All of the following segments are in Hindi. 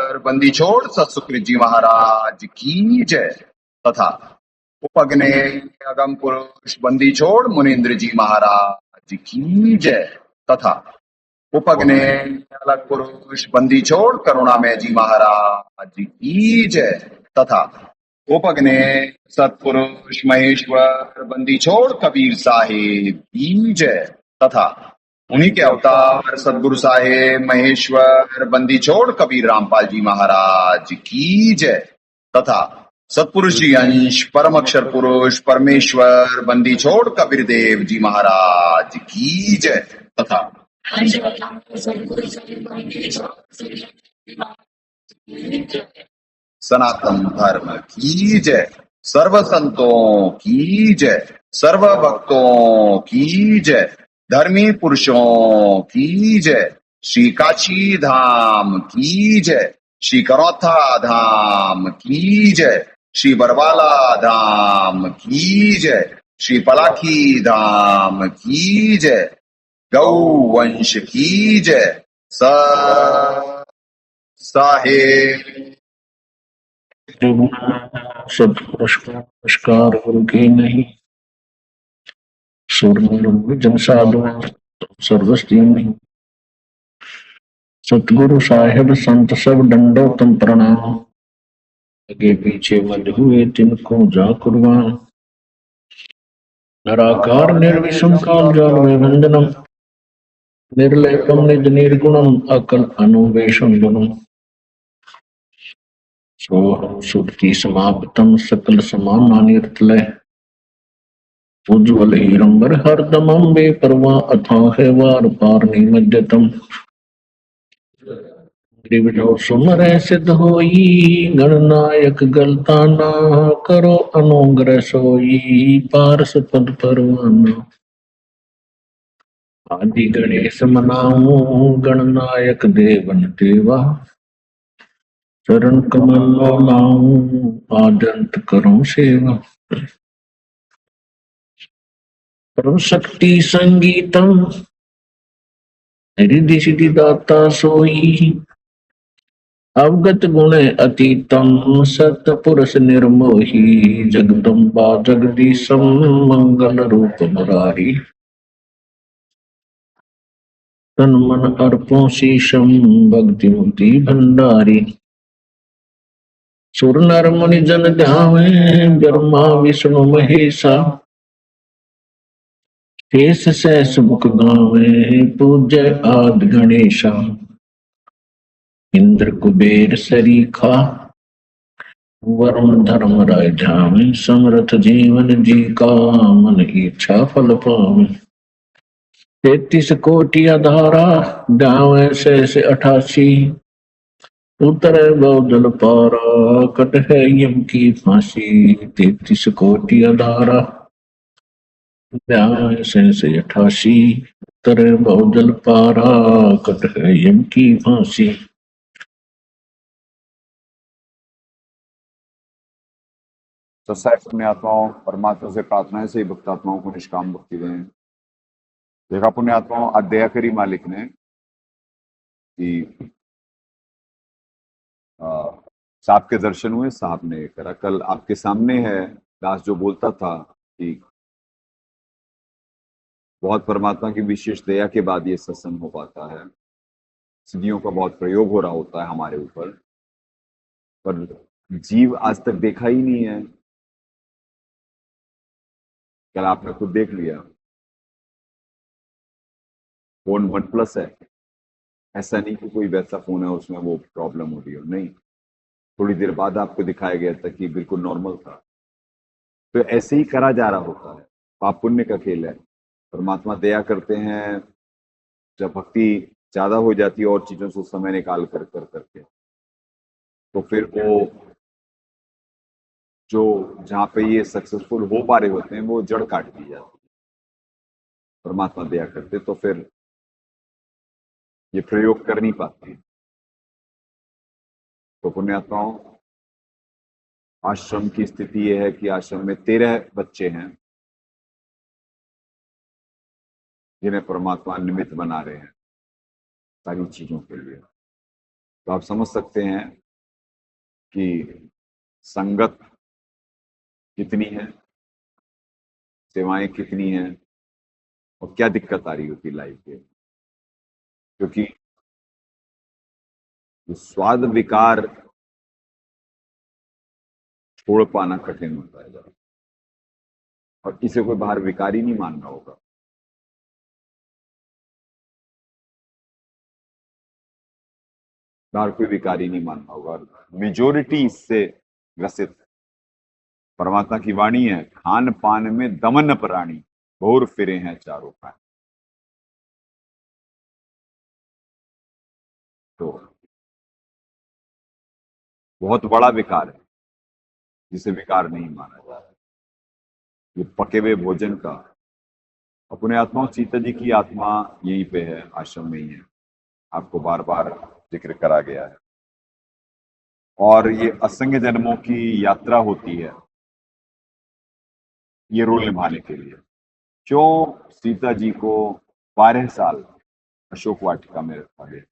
बंदी छोड़ सतसुकृत जी महाराज की जय तथा उपगने अगम पुरुष बंदी छोड़ मुनीन्द्र जी महाराज की जय तथा उपगने अलग पुरुष बंदी छोड़ करुणामय जी महाराज की जय तथा उपगने सतपुरुष महेश्वर बंदी छोड़ कबीर साहेब की जय तथा उन्हीं के अवतार सदगुरु साहेब महेश्वर बंदी छोड़ कबीर रामपाल जी महाराज की जय तथा सतपुरुष जी अंश परम अक्षर पुरुष परमेश्वर बंदी छोड़ कबीर देव जी महाराज की जय तथा सनातन धर्म की जय, सर्व संतों की जय, सर्व भक्तों की जय, धर्मी पुरुषों की जय, श्री काशी धाम की जय, श्री करौथा धाम की जय, श्री बरवाला धाम की जय, श्री पलाखी धाम की जय, गौ वंश की जय, साहेब सब पुरस्कार गुरु के नहीं जन साधु सर्वस्ती नहीं। सतगुरु साहेब संत सब दंडोतम प्रणाम, आगे पीछे मत हुए तिनको जा कुर्बान। निराकार निर्विषम काल जाल में वंदनम, निर्लेपम निज निर्गुणम अकल अनुवेशम गुणम। सोहम सुक्ति समाप्तम सकल समाना निर्तलय, उज्ज्वल हीरंबर हरदमं बेपरवाह अथाह वार पार निमज्जतम। त्रिविधो सुमरह सिद्ध होई, गणनायक गलता ना करो अनुग्रह सोई, पारस पद परवाना। आदि गणेश मनाऊं गणनायक देवन देवा, चरण कमल लाऊं आदंत करूं सेवा। परम शक्ति संगीतम रिद्धि सिद्धि दाता सोई, अवगत गुण अतीतम सत पुरुष निर्मोही। जगदम्बा जगदीशम मंगल रूप मुरारी, तन मन अर्पों शीशम भक्ति मुक्ति भंडारी। सुर नर मुनि जन ध्यावे, ब्रह्मा विष्णु महेशा, शेष सहस मुख गावे पूज्य आदि गणेशा। इंद्र कुबेर सरीखा, वरुण धर्म राय ध्यावे, समर्थ जीवन जी का मन इच्छा फल पावे। 33 कोटि अधारा ध्यावे शेष 88, उतरे बहुजल पारा कट है यम की फांसी। 33 कोटि अधारा ध्यावे शेष 88, उतरे बहुजल पारा कट है यम की फांसी। तो साहब अपने आत्माओं परमात्मा से प्रार्थना से ही भक्त आत्माओं को निष्काम भक्ति दें। देखा पुण्य आत्माओं, आज दया करी मालिक ने कि साहब के दर्शन हुए, साहब ने करा। कल आपके सामने है दास जो बोलता था कि बहुत परमात्मा की विशेष दया के बाद ये सत्संग हो पाता है, सिद्धियों का बहुत प्रयोग हो रहा होता है हमारे ऊपर, पर जीव आज तक देखा ही नहीं है। कल आपने खुद देख लिया, फोन OnePlus है, ऐसा नहीं कि कोई वैसा फोन है उसमें वो प्रॉब्लम हो रही हो, नहीं। थोड़ी देर बाद आपको दिखाया गया था कि बिल्कुल नॉर्मल था। तो ऐसे ही करा जा रहा होता है, पाप पुण्य का खेल है। परमात्मा दया करते हैं, जब भक्ति ज्यादा हो जाती है और चीजों से समय निकाल कर करके, तो फिर वो जो जहाँ पे ये सक्सेसफुल हो पा रहे होते हैं वो जड़ काट दी जाती है। परमात्मा दया करते तो फिर ये प्रयोग कर नहीं पाते। तो पुण्यात्माओं, आश्रम की स्थिति यह है कि आश्रम में 13 बच्चे हैं जिन्हें परमात्मा निमित्त बना रहे हैं सारी चीजों के लिए। तो आप समझ सकते हैं कि संगत कितनी है, सेवाएं कितनी हैं और क्या दिक्कत आ रही होती लाइफ के। क्योंकि जो स्वाद विकार छोड़ पाना कठिन होता है जरा, और इसे कोई बाहर विकारी नहीं मान रहा होगा। बाहर कोई विकारी नहीं मान रहा होगा, मेजोरिटी इससे ग्रसित। परमात्मा की वाणी है, खान पान में दमन प्राणी, घोर फिरे हैं चारों खान। तो बहुत बड़ा विकार है जिसे विकार नहीं माना जा रहा। ये पके हुए भोजन का, अपने आत्मा सीता जी की आत्मा यहीं पे है, आश्रम में ही है, आपको बार बार जिक्र करा गया है। और ये असंख्य जन्मों की यात्रा होती है ये रोल निभाने के लिए। क्यों सीता जी को 12 साल अशोक वाटिका में रखा गया?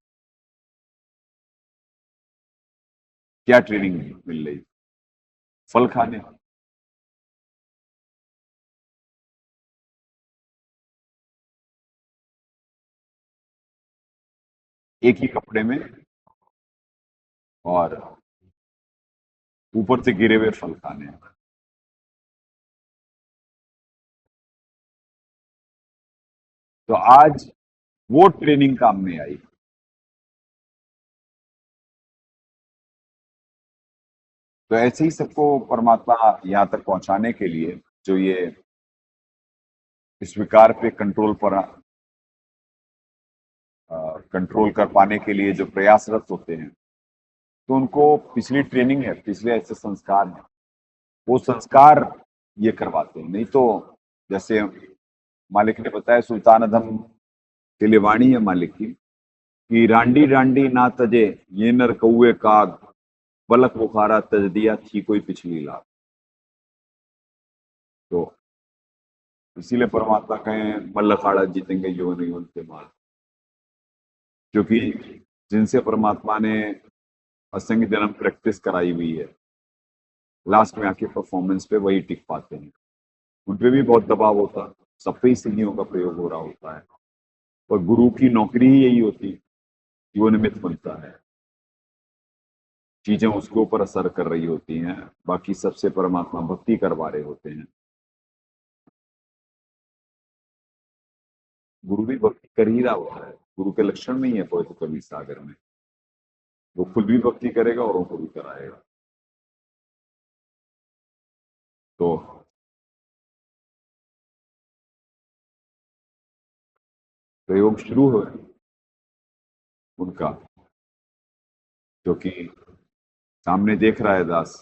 क्या ट्रेनिंग मिल रही? फल खाने। एक ही कपड़े में और ऊपर से गिरे हुए फल खाने। तो आज वो ट्रेनिंग काम में आई। तो ऐसे ही सबको परमात्मा यहां तक पहुंचाने के लिए, जो ये इस विकार पे कंट्रोल कर पाने के लिए जो प्रयासरत होते हैं, तो उनको पिछली ट्रेनिंग है, पिछले ऐसे संस्कार हैं, वो संस्कार ये करवाते हैं। नहीं तो जैसे मालिक ने बताया, सुल्तान अदम के लिए वाणी है मालिक की कि रांडी रांडी ना तजे ये नर कौए काग, बलक बुखारा तज दिया थी कोई पिछली लाग। तो इसीलिए परमात्मा कहें मल्ल अखाड़ा जीतेंगे युवन युवन के माल। क्योंकि जिनसे परमात्मा ने असंख्य जन्म प्रैक्टिस कराई हुई है, लास्ट में आके परफॉर्मेंस पे वही टिक पाते हैं। उन पे भी बहुत दबाव होता है, सब पे ही सिद्धियों का प्रयोग हो रहा होता है, और गुरु की नौकरी ही यही होती है कि वो निमित्त बनता है, चीजें उसके ऊपर असर कर रही होती हैं, बाकी सबसे परमात्मा भक्ति करवा रहे होते हैं। गुरु भी भक्ति कर ही रहा होता है, गुरु के लक्षण नहीं है पवित्र कबीर सागर में। वो खुद भी भक्ति करेगा और उनको भी कराएगा। तो प्रयोग शुरू हो उनका, क्योंकि सामने देख रहा है दास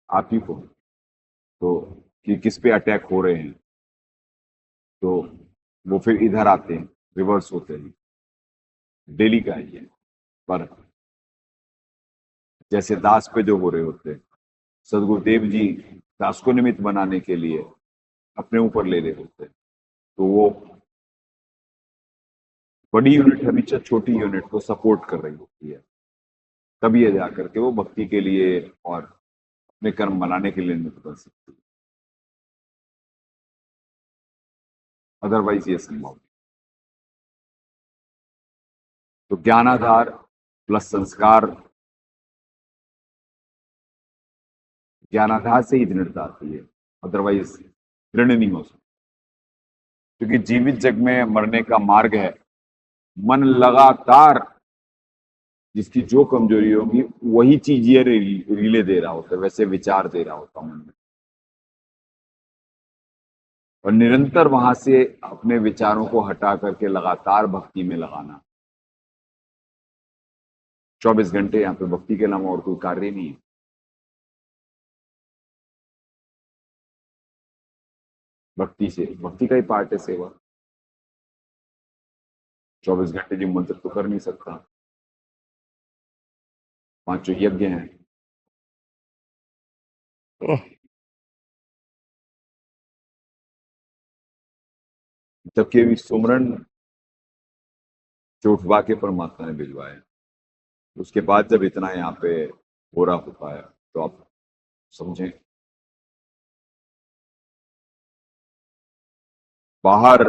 आप ही को, तो कि किस पे अटैक हो रहे हैं, तो वो फिर इधर आते हैं, रिवर्स होते हैं। डेली का ही है, पर जैसे दास पे जो हो रहे होते हैं, सदगुरुदेव जी दास को निमित्त बनाने के लिए अपने ऊपर ले रहे होते हैं, तो वो बड़ी यूनिट हमेशा छोटी यूनिट को सपोर्ट कर रही होती है, तब ये जाकर के वो भक्ति के लिए और अपने कर्म बनाने के लिए निमित्त बन सकती है, अदरवाइज ये संभव नहीं। तो ज्ञानाधार प्लस संस्कार, ज्ञानाधार से ही दृढ़ता आती है, अदरवाइज दृढ़ नहीं हो सकती। क्योंकि जीवित जग में मरने का मार्ग है मन लगातार, जिसकी जो कमजोरी होगी वही चीज ये रीले दे रहा होता है, वैसे विचार दे रहा होता मन में, और निरंतर वहां से अपने विचारों को हटा करके लगातार भक्ति में लगाना। 24 घंटे यहाँ पे भक्ति के अलावा और कोई कार्य नहीं है। भक्ति से, भक्ति का ही पार्ट है सेवा। 24 घंटे जी मंत्र तो कर नहीं सकता, 5 यज्ञ हैं, जबकि अभी सुमरन जो उठवा के परमात्मा ने भिजवाया। उसके बाद जब इतना यहाँ पे हो रहा होता है तो आप समझें, बाहर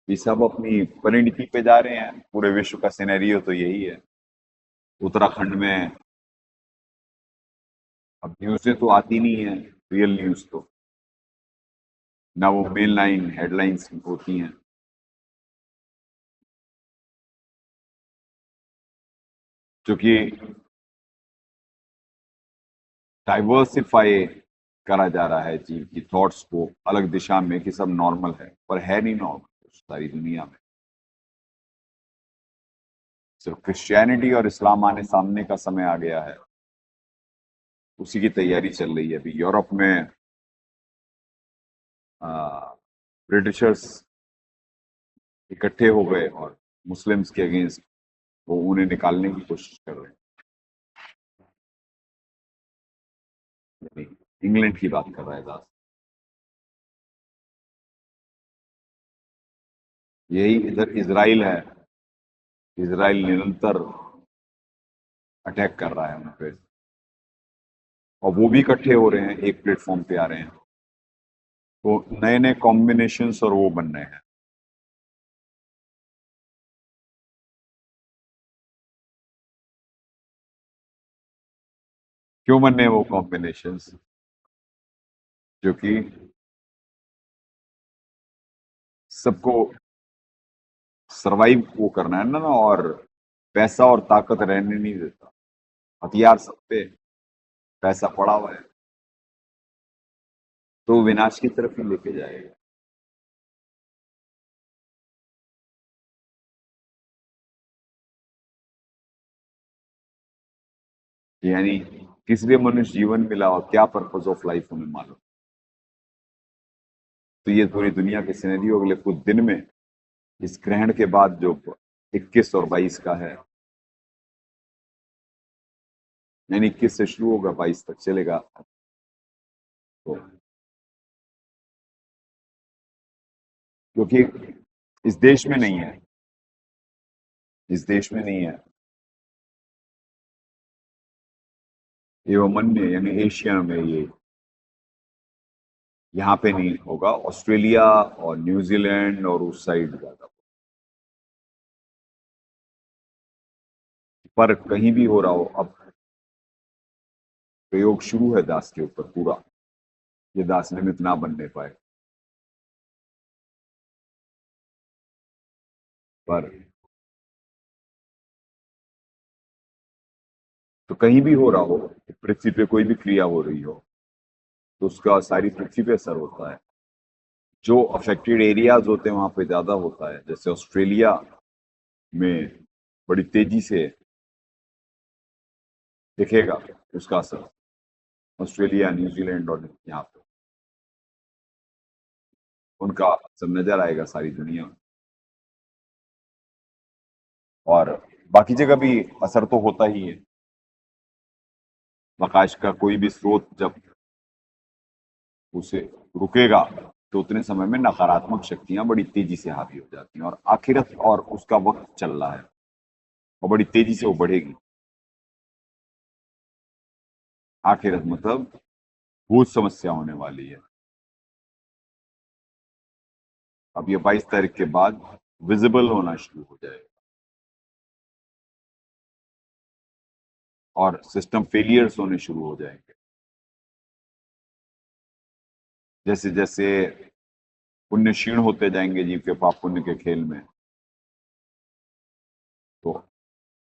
ये सब अपनी परिणति पे जा रहे हैं। पूरे विश्व का सिनेरियो तो यही है। उत्तराखंड में अब न्यूज़ें तो आती नहीं है, रियल न्यूज़ तो ना, वो मेन लाइन हेडलाइंस होती हैं। क्योंकि डाइवर्सिफाई करा जा रहा है जीव की थॉट्स को अलग दिशा में कि सब नॉर्मल है, पर है नहीं नॉर्मल सारी दुनिया में। सिर्फ क्रिश्चियनिटी और इस्लाम आने सामने का समय आ गया है, उसी की तैयारी चल रही है। अभी यूरोप में ब्रिटिशर्स इकट्ठे हो गए और मुस्लिम्स के अगेंस्ट वो उन्हें निकालने की कोशिश कर रहे हैं। इंग्लैंड की बात कर रहा है दास। यही इधर इजराइल है, इजराइल निरंतर अटैक कर रहा है उन पे, और वो भी इकट्ठे हो रहे हैं, एक प्लेटफॉर्म पे आ रहे हैं। तो नए नए कॉम्बिनेशंस और वो बन रहे हैं। क्यों बन रहे हैं वो कॉम्बिनेशंस? क्योंकि सबको सरवाइव वो करना है ना, और पैसा और ताकत रहने नहीं देता। हथियार सब पे, पैसा पड़ा हुआ है, तो विनाश की तरफ ही लेके जाएगा। यानी किस लिए मनुष्य जीवन मिला और क्या पर्पस ऑफ लाइफ हमें मालूम। तो ये पूरी दुनिया के सिनेरियो अगले कुछ दिन में, इस ग्रहण के बाद जो 21 और 22 का है, यानी 21 से शुरू होगा 22 तक चलेगा। तो क्योंकि इस देश में नहीं है, इस देश में नहीं है, एवं अन्य यानी एशिया में ये यहाँ पे नहीं होगा। ऑस्ट्रेलिया और न्यूजीलैंड और उस साइड ज्यादा, पर कहीं भी हो रहा हो। अब प्रयोग शुरू है दास के ऊपर पूरा, ये दास निमित्त ना बनने पाए, पर तो कहीं भी हो रहा हो, पृथ्वी पे कोई भी क्रिया हो रही हो, तो उसका सारी पृथ्वी पे असर होता है। जो अफेक्टेड एरियाज होते हैं वहां पे ज्यादा होता है। जैसे ऑस्ट्रेलिया में बड़ी तेजी से दिखेगा उसका असर, ऑस्ट्रेलिया, न्यूजीलैंड और यहाँ पे उनका असर नजर आएगा सारी दुनिया में। और बाकी जगह भी असर तो होता ही है। प्रकाश का कोई भी स्रोत जब उसे रुकेगा तो उतने समय में नकारात्मक शक्तियां बड़ी तेजी से हावी हो जाती हैं, और आखिरत और उसका वक्त चल रहा है और बड़ी तेजी से वो बढ़ेगी। आखिरत मतलब भूत समस्या होने वाली है। अब ये 22 तारीख के बाद विजिबल होना शुरू हो जाएगा, और सिस्टम फेलियर्स होने शुरू हो जाएंगे। जैसे जैसे पुण्य क्षीण होते जाएंगे जीव के पाप पुण्य के खेल में, तो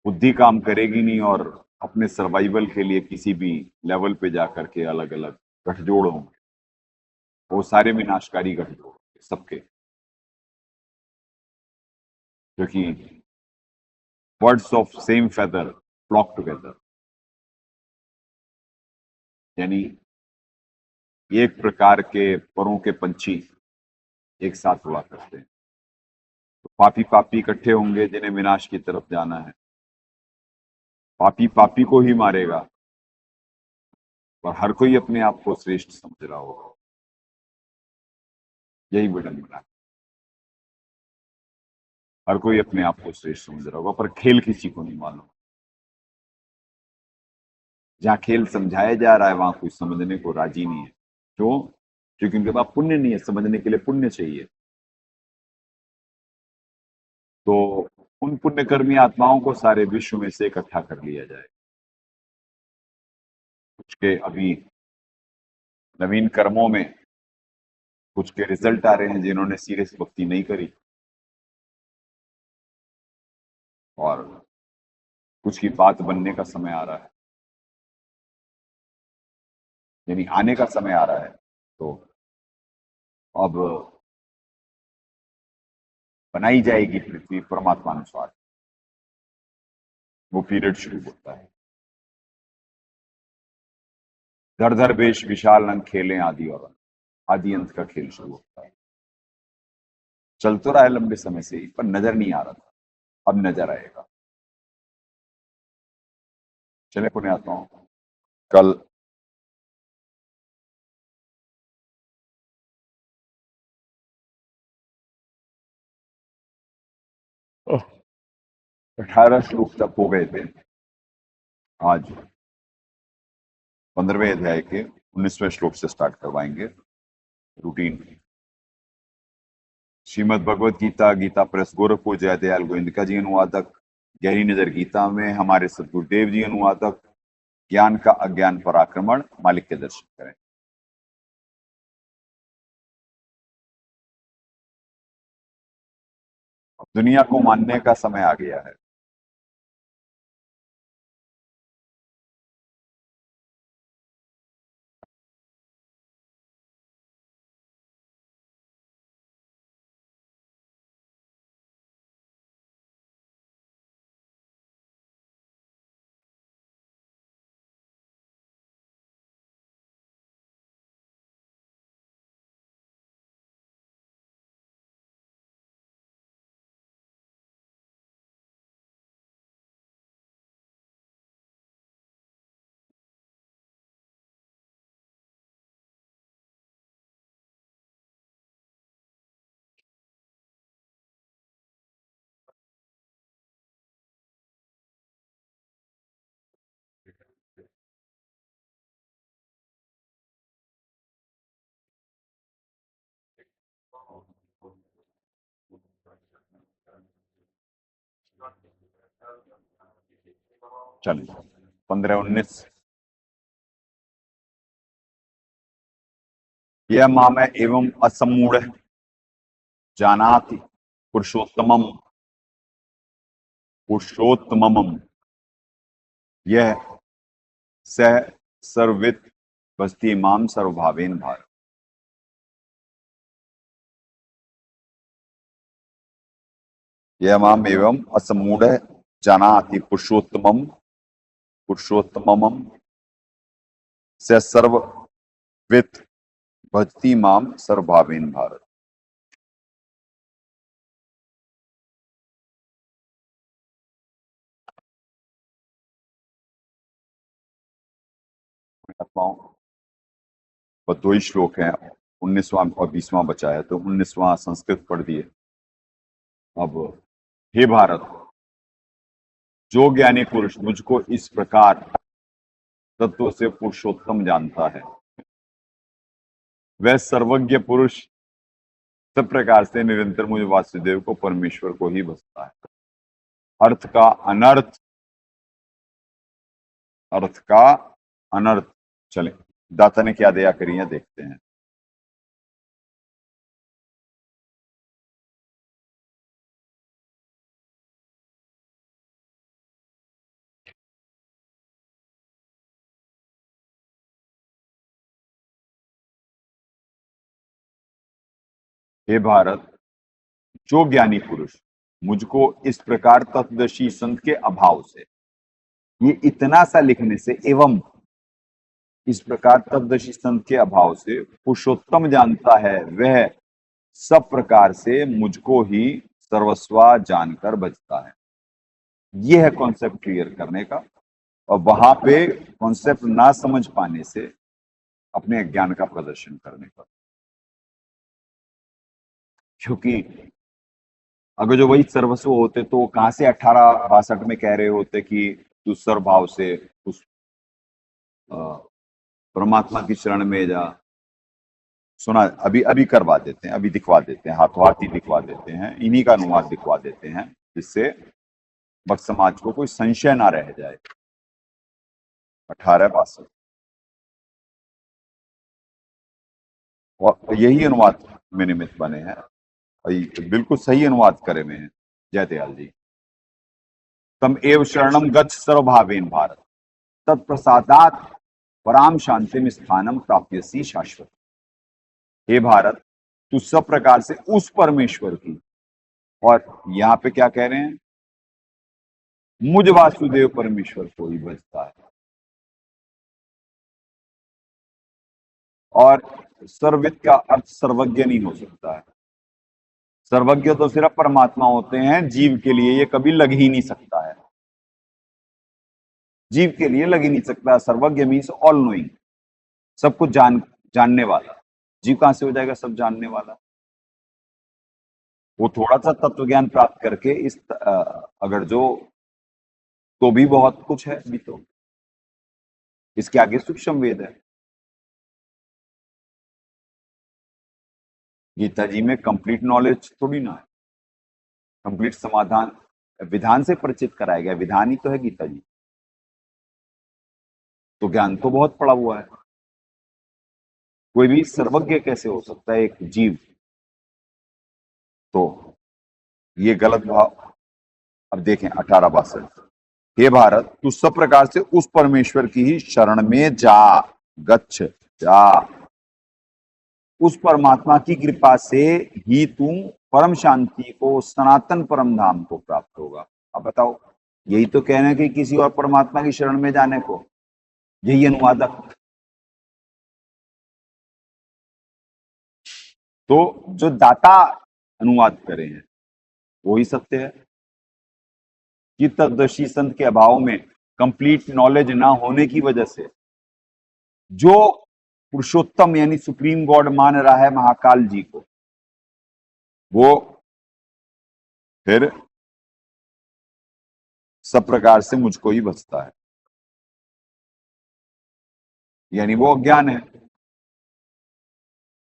बुद्धि काम करेगी नहीं, और अपने सर्वाइवल के लिए किसी भी लेवल पे जाकर के अलग अलग गठजोड़ होंगे। वो सारे विनाशकारी गठजोड़ होंगे सबके, क्योंकि birds of same feather flock together, यानी एक प्रकार के परों के पंछी एक साथ उड़ा करते हैं। तो पापी पापी इकट्ठे होंगे जिन्हें विनाश की तरफ जाना है। पापी पापी को ही मारेगा, और हर कोई अपने आप को श्रेष्ठ समझ रहा होगा। यही विडंबना है। हर कोई अपने आप को श्रेष्ठ समझ रहा होगा, पर खेल किसी को नहीं मालूम। जहां खेल समझाया जा रहा है वहां कोई समझने को राजी नहीं है। क्यों? क्योंकि उनके पास पुण्य नहीं है, समझने के लिए पुण्य चाहिए। तो उन पुण्यकर्मी आत्माओं को सारे विश्व में से इकट्ठा कर लिया जाए। कुछ के अभी नवीन कर्मों में कुछ के रिजल्ट आ रहे हैं जिन्होंने सीरियस भक्ति नहीं करी, और कुछ की बात बनने का समय आ रहा है, यानी आने का समय आ रहा है। तो अब बनाई जाएगी पृथ्वी परमात्मा अनुसार, वो पीरियड शुरू होता है। धर धर बेश विशाल रंग खेलें आदि और अंत, आदि अंत का खेल शुरू होता है। चल तो रहा है लंबे समय से ही, पर नजर नहीं आ रहा था, अब नजर आएगा। चले पुण्यात्माओं, कल ओह, 18 श्लोक तक हो गए थे। आज 15वें अध्याय के 19वें श्लोक से स्टार्ट करवाएंगे रूटीन। श्रीमद् भगवत गीता, गीता प्रेस, गोरखपुर, जयदयाल गोविंदका जी अनुवादक, गहरी नजर गीता में हमारे सदगुरुदेव जी अनुवादक। ज्ञान का अज्ञान पर आक्रमण, मालिक के दर्शन करें। अब दुनिया को मानने का समय आ गया है। चलिए 15-19। यह माम एवं असमूढ़ जानाति पुरुषोत्तमम पुरुषोत्तमम, यह सह सर्वित बस्ती माम सर्वभावेन भारत। यह माम एवं असमूढ़ जानाति पुरुषोत्तमम पुरुषोत्तमम स सर्ववित भजती माम सर्वभावेन भारत। आत्माओं, बस 2 ही श्लोक हैं, 19वां और 20वां बचा है, तो 19वां संस्कृत पढ़ दिए। अब हे भारत, जो ज्ञानी पुरुष मुझको इस प्रकार तत्व से पुरुषोत्तम जानता है, वह सर्वज्ञ पुरुष सब प्रकार से निरंतर मुझे वासुदेव को, परमेश्वर को ही भजता है। अर्थ का अनर्थ, अर्थ का अनर्थ। चले, दाता ने क्या दया करी है देखते हैं। हे भारत, जो ज्ञानी पुरुष मुझको इस प्रकार तत्वदर्शी संत के अभाव से, ये इतना सा लिखने से एवं इस प्रकार तत्वदर्शी संत के अभाव से पुरुषोत्तम जानता है, वह सब प्रकार से मुझको ही सर्वस्वा जानकर बचता है। यह है कॉन्सेप्ट क्लियर करने का, और वहां पे कॉन्सेप्ट ना समझ पाने से अपने अज्ञान का प्रदर्शन करने का। क्योंकि अगर जो वही सर्वस्व होते तो कहाँ से 1862 में कह रहे होते कि तू सर्वभाव से उस अ, परमात्मा की शरण में जा। सुना, अभी अभी करवा देते हैं, अभी दिखवा देते हैं, हाथों हाथ ही दिखवा देते हैं, इन्हीं का अनुवाद दिखवा देते हैं, जिससे भक्त समाज को कोई संशय ना रह जाए। 1862 और यही अनुवाद में निमित्त बने हैं और ये बिल्कुल सही अनुवाद करे हुए हैं जयदयाल जी। तम एव शरणम गच्छ सर्वभावेन भारत, तत्प्रसादात पराम शांतिम स्थानम प्राप्यसी शाश्वत। हे भारत, तू सब प्रकार से उस परमेश्वर की, और यहाँ पे क्या कह रहे हैं, मुझ वासुदेव परमेश्वर को ही भजता है। और सर्वविद का अर्थ सर्वज्ञ नहीं हो सकता है। सर्वज्ञ तो सिर्फ परमात्मा होते हैं, जीव के लिए ये कभी लग ही नहीं सकता है। जीव के लिए लग ही नहीं सकता। सर्वज्ञ मीन्स ऑल नोइंग, सब कुछ जानने वाला। जीव कहां से हो जाएगा सब जानने वाला? वो थोड़ा सा तत्व ज्ञान प्राप्त करके इस अगर जो तो भी बहुत कुछ है अभी तो। इसके आगे सूक्ष्म वेद है। गीता जी में कंप्लीट नॉलेज थोड़ी ना है, कंप्लीट समाधान विधान से परिचित कराया गया। विधान ही तो है गीता जी, तो ज्ञान तो बहुत पड़ा हुआ है। कोई भी सर्वज्ञ कैसे हो सकता है एक जीव? तो ये गलत भाव। अब देखें 1862, हे भारत, तू सब प्रकार से उस परमेश्वर की ही शरण में जा, गच्छ, जा। उस परमात्मा की कृपा से ही तू परम शांति को, सनातन परम धाम को प्राप्त होगा। अब बताओ, यही तो कहना है कि किसी और परमात्मा की शरण में जाने को, यही अनुवादक। तो जो दाता अनुवाद करे हैं वही सत्य है कि तत्वदर्शी संत के अभाव में, कंप्लीट नॉलेज ना होने की वजह से, जो पुरुषोत्तम यानी सुप्रीम गॉड मान रहा है महाकाल जी को, वो फिर सब प्रकार से मुझको ही बचता है, यानी वो अज्ञान है,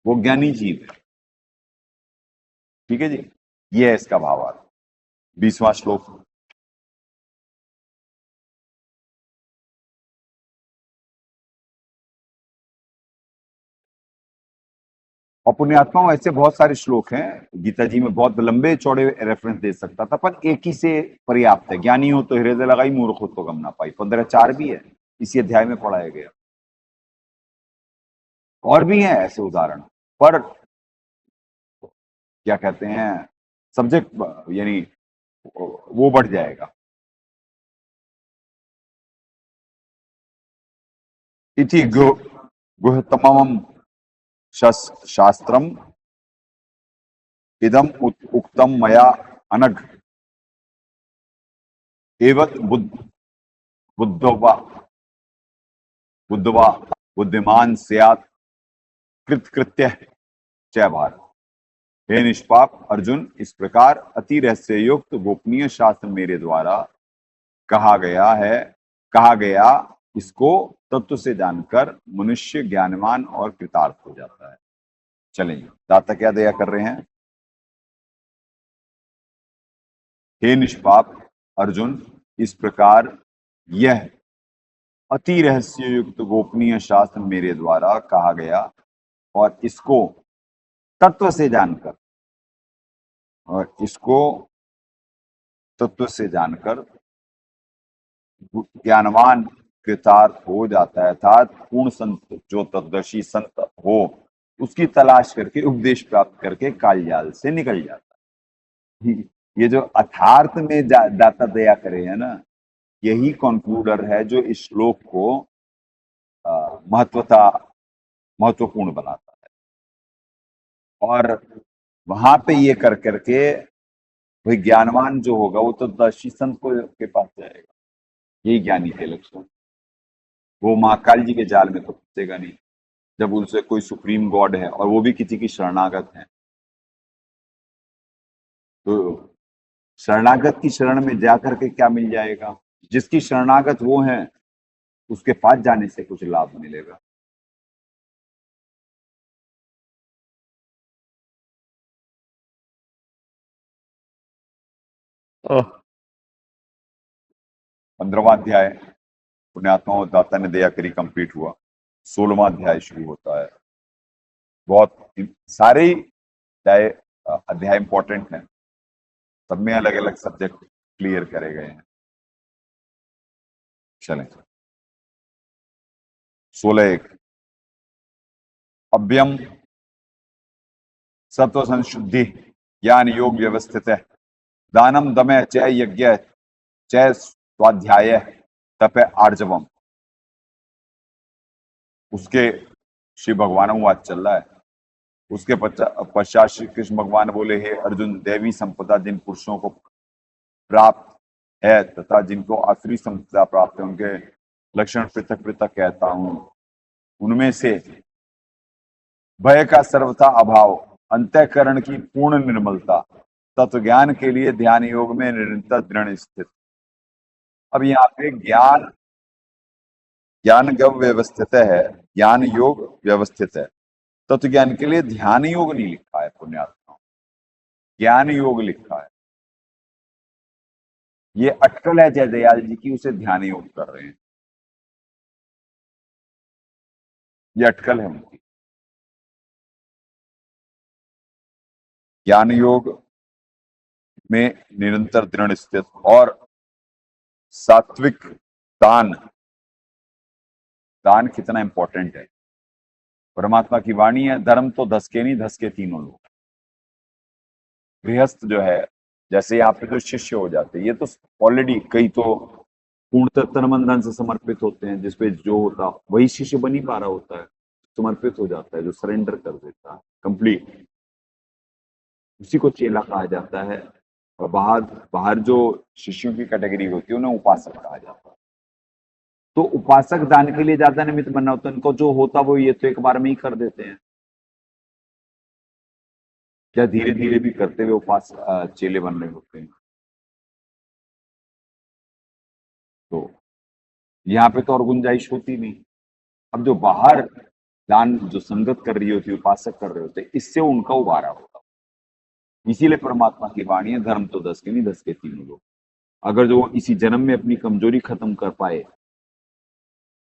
वो ज्ञानी जीव है। ठीक है जी, ये है इसका भावार्थ। 20वां श्लोक। और पुण्यात्माओं, ऐसे बहुत सारे श्लोक हैं गीता जी में, बहुत लंबे चौड़े रेफरेंस दे सकता था, पर एक ही से पर्याप्त है। ज्ञानी हो तो हृदय लगाई, मूर्ख हो तो गम ना पाई। 15:4 भी है, इसी अध्याय में पढ़ाया गया। और भी हैं ऐसे उदाहरण, पर क्या कहते हैं, सब्जेक्ट यानी वो बढ़ जाएगा। इति गुह्यतमं शास्त्रम इदम उक्तम मया अनघ एवं बुद्धवा बुद्धवा बुद्धिमान स्यात् कृतकृत्य च भारत। हे निष्पाप अर्जुन, इस प्रकार अति रहस्य युक्त गोपनीय शास्त्र मेरे द्वारा कहा गया, इसको तत्व से जानकर मनुष्य ज्ञानवान और कृतार्थ हो जाता है। चलेंगे, दाता क्या दया कर रहे हैं। हे निष्पाप अर्जुन, इस प्रकार यह अति रहस्य युक्त गोपनीय शास्त्र मेरे द्वारा कहा गया और इसको तत्व से जानकर ज्ञानवान कृतार्थ हो जाता है। अर्थात पूर्ण संत, जो तत्वदर्शी संत हो, उसकी तलाश करके, उपदेश प्राप्त करके कालजाल से निकल जाता है। ये जो अर्थार्थ में दाता दया करे है ना, यही कंक्लूडर है जो इस श्लोक को महत्वपूर्ण बनाता है। और वहां पे ये कर करके वही ज्ञानवान जो होगा वो तो दर्शी संत के पास जाएगा। यही ज्ञानी के लक्षण। वो महाकाल जी के जाल में तो फंसेगा नहीं, जब उनसे कोई सुप्रीम गॉड है और वो भी किसी की शरणागत है। तो शरणागत की शरण में जाकर के क्या मिल जाएगा? जिसकी शरणागत वो है उसके पास जाने से कुछ लाभ मिलेगा। ओह, 15वां अध्याय पुण्यात्माओं दाता ने दया करी कंप्लीट हुआ। 16वां अध्याय शुरू होता है। बहुत सारे अध्याय इंपॉर्टेंट हैं, सब में अलग अलग सब्जेक्ट क्लियर करे गए हैं। चलें 16:1 अभ्यम सत्व संशुद्धि ज्ञान योग व्यवस्थित है दानम दमय च यज्ञ च स्वाध्याय तप आर्जवम। उसके श्री भगवान वाद चल रहा है। उसके पश्चात श्री कृष्ण भगवान बोले, हे अर्जुन, दैवी संपदा जिन पुरुषों को प्राप्त है तथा जिनको आसुरी संपदा प्राप्त है उनके लक्षण पृथक पृथक कहता हूं। उनमें से भय का सर्वथा अभाव, अंतःकरण की पूर्ण निर्मलता, तत्व ज्ञान के लिए ध्यान योग में निरंतर दृढ़ स्थित। अब यहाँ पे ज्ञान गव व्यवस्थित है, ज्ञान योग व्यवस्थित है। तत्व ज्ञान के लिए ध्यान योग नहीं लिखा है पुण्यात्मा, ज्ञान योग लिखा है। ये अटकल है जय दयाल जी की, उसे ध्यान योग कर रहे हैं, ये अटकल है उनकी। ज्ञान योग में निरंतर दृढ़ स्थित और सात्विक दान। दान कितना इंपॉर्टेंट है। परमात्मा की वाणी है, धर्म तो धस के नहीं, धस के तीनों लोग। गृहस्थ जो है, जैसे यहाँ पे जो शिष्य हो जाते हैं, ये तो ऑलरेडी कई तो पूर्ण तन मन धन से समर्पित होते हैं, जिसपे जो होता वही शिष्य बन ही पा रहा होता है, समर्पित हो जाता है, जो सरेंडर कर देता है कंप्लीट, उसी को चेला कहा जाता है। और बाहर जो शिष्यों की कैटेगरी होती है उन्हें उपासक कहा जाता है। तो उपासक दान के लिए ज्यादा निमित्त बनना होता है, उनको जो होता वो ये तो एक बार में ही कर देते हैं, क्या धीरे धीरे भी करते हुए उपास चेले बन रहे होते हैं। तो यहाँ पे तो और गुंजाइश होती नहीं। अब जो बाहर दान जो संगत कर रही होती है, उपासक कर रहे होते, इससे उनका उबारा होता। इसीलिए परमात्मा की वाणी है, धर्म तो धस के नहीं, धस के तीनों लोग। अगर जो इसी जन्म में अपनी कमजोरी खत्म कर पाए,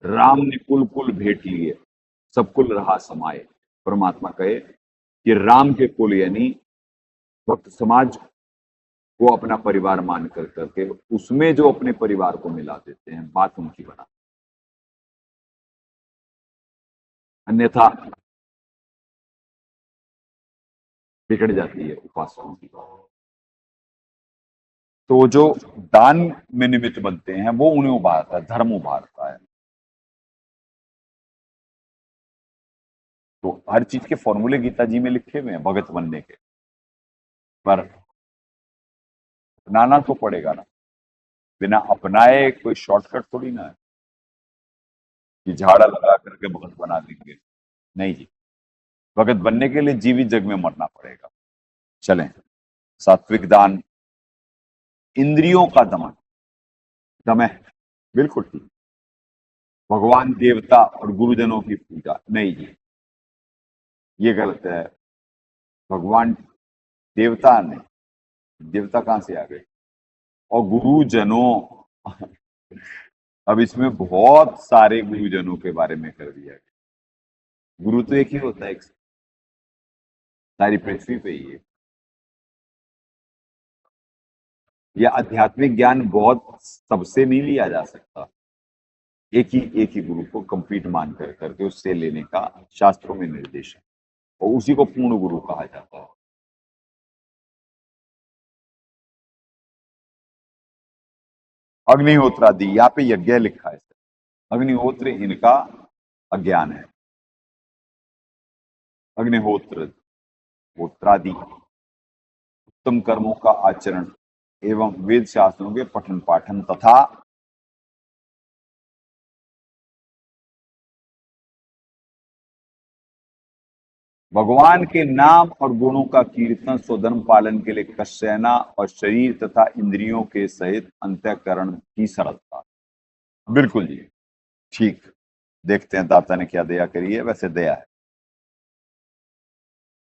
राम ने कुल कुल भेंट लिए, सब कुल रहा समाए। परमात्मा कहे कि राम के कुल यानी भक्त समाज को अपना परिवार मान कर करके उसमें जो अपने परिवार को मिला देते हैं, बात उनकी बना। अन्यथा बिगड़ जाती है उपासकों की। तो जो दान में निमित्त बनते हैं वो उन्हें उभारता है, धर्म उभारता है। तो हर चीज के फॉर्मूले गीता जी में लिखे हुए हैं भगत बनने के, पर अपनाना तो पड़ेगा ना। बिना अपनाए कोई शॉर्टकट थोड़ी ना है कि झाड़ा लगा करके भगत बना देंगे। नहीं जी, भगत बनने के लिए जीवित जग में मरना पड़ेगा। चलें, सात्विक दान, इंद्रियों का दमन, दमन बिल्कुल ठीक। भगवान, देवता और गुरुजनों की पूजा, नहीं जी, ये गलत है। भगवान देवता नहीं, देवता कहां से आ गए, और गुरुजनों अब इसमें बहुत सारे गुरुजनों के बारे में कर दिया गया। गुरु तो एक ही होता है, सारी पृथ्वी पे ही है। यह आध्यात्मिक ज्ञान बहुत सबसे नहीं लिया जा सकता, एक ही गुरु को कंप्लीट मान कर करके उससे लेने का शास्त्रों में निर्देश है, और उसी को पूर्ण गुरु कहा जाता है। अग्निहोत्रादि, यहाँ पे यज्ञ लिखा है, अग्निहोत्र इनका अज्ञान है। अग्निहोत्र, होत्रादि उत्तम कर्मों का आचरण एवं वेद शास्त्रों के पठन पाठन तथा भगवान के नाम और गुणों का कीर्तन स्वधर्म पालन के लिए कष्ट और शरीर तथा इंद्रियों के सहित अंतःकरण की सरलता। बिल्कुल जी, ठीक। देखते हैं दाता ने क्या दया करी है। वैसे दया है,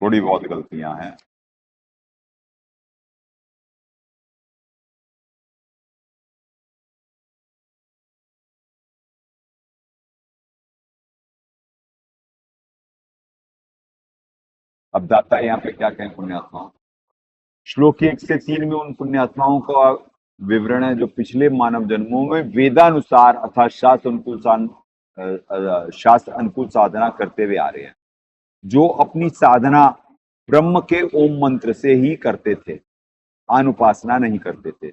थोड़ी बहुत गलतियां हैं। अब दाता यहाँ पे क्या कहें पुण्यात्माओं। श्लोक 1 से 3 में उन पुण्यात्माओं का विवरण है जो पिछले मानव जन्मों में वेदानुसार अर्थात शास्त्र अनुकूल साधना करते हुए आ रहे हैं, जो अपनी साधना ब्रह्म के ओम मंत्र से ही करते थे, अनुपासना नहीं करते थे।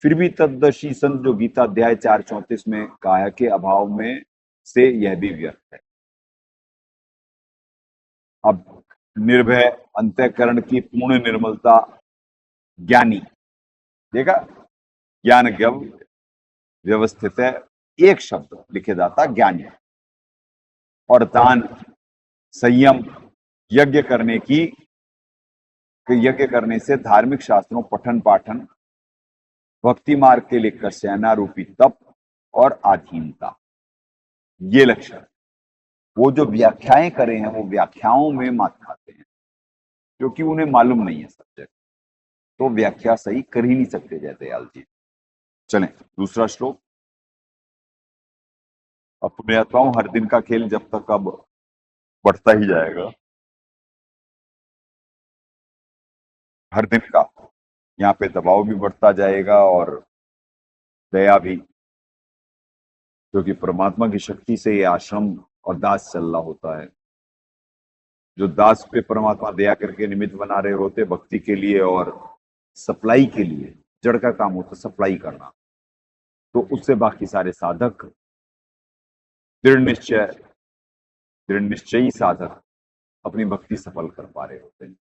फिर भी तद्दर्शी संत जो गीता अध्याय 4:34 में कहा है कि अभाव में से यह भी व्यर्थ है। अब निर्भय अंतःकरण की पूर्ण निर्मलता, ज्ञानी, देखा, ज्ञान गव व्यवस्थित है, एक शब्द लिखे जाता ज्ञानी। और दान, संयम, यज्ञ करने से धार्मिक शास्त्रों पठन पाठन, भक्ति मार्ग के लिए कस्याना रूपी तप और आधीनता, ये लक्षण। वो जो व्याख्याएं करे हैं वो व्याख्याओं में मात खाते हैं क्योंकि उन्हें मालूम नहीं है सब्जेक्ट, तो व्याख्या सही कर ही नहीं सकते जय दयाल जी। चलें दूसरा श्लोक। अब पुण्यात्माओं, हर दिन का खेल जब तक अब बढ़ता ही जाएगा, हर दिन का यहाँ पे दबाव भी बढ़ता जाएगा और दया भी, क्योंकि परमात्मा की शक्ति से ये आश्रम और दास चल रहा होता है। जो दास पे परमात्मा दया करके निमित्त बना रहे होते भक्ति के लिए और सप्लाई के लिए, जड़ का काम होता सप्लाई करना, तो उससे बाकी सारे साधक दृढ़ निश्चयी साधक अपनी भक्ति सफल कर पा रहे होते हैं।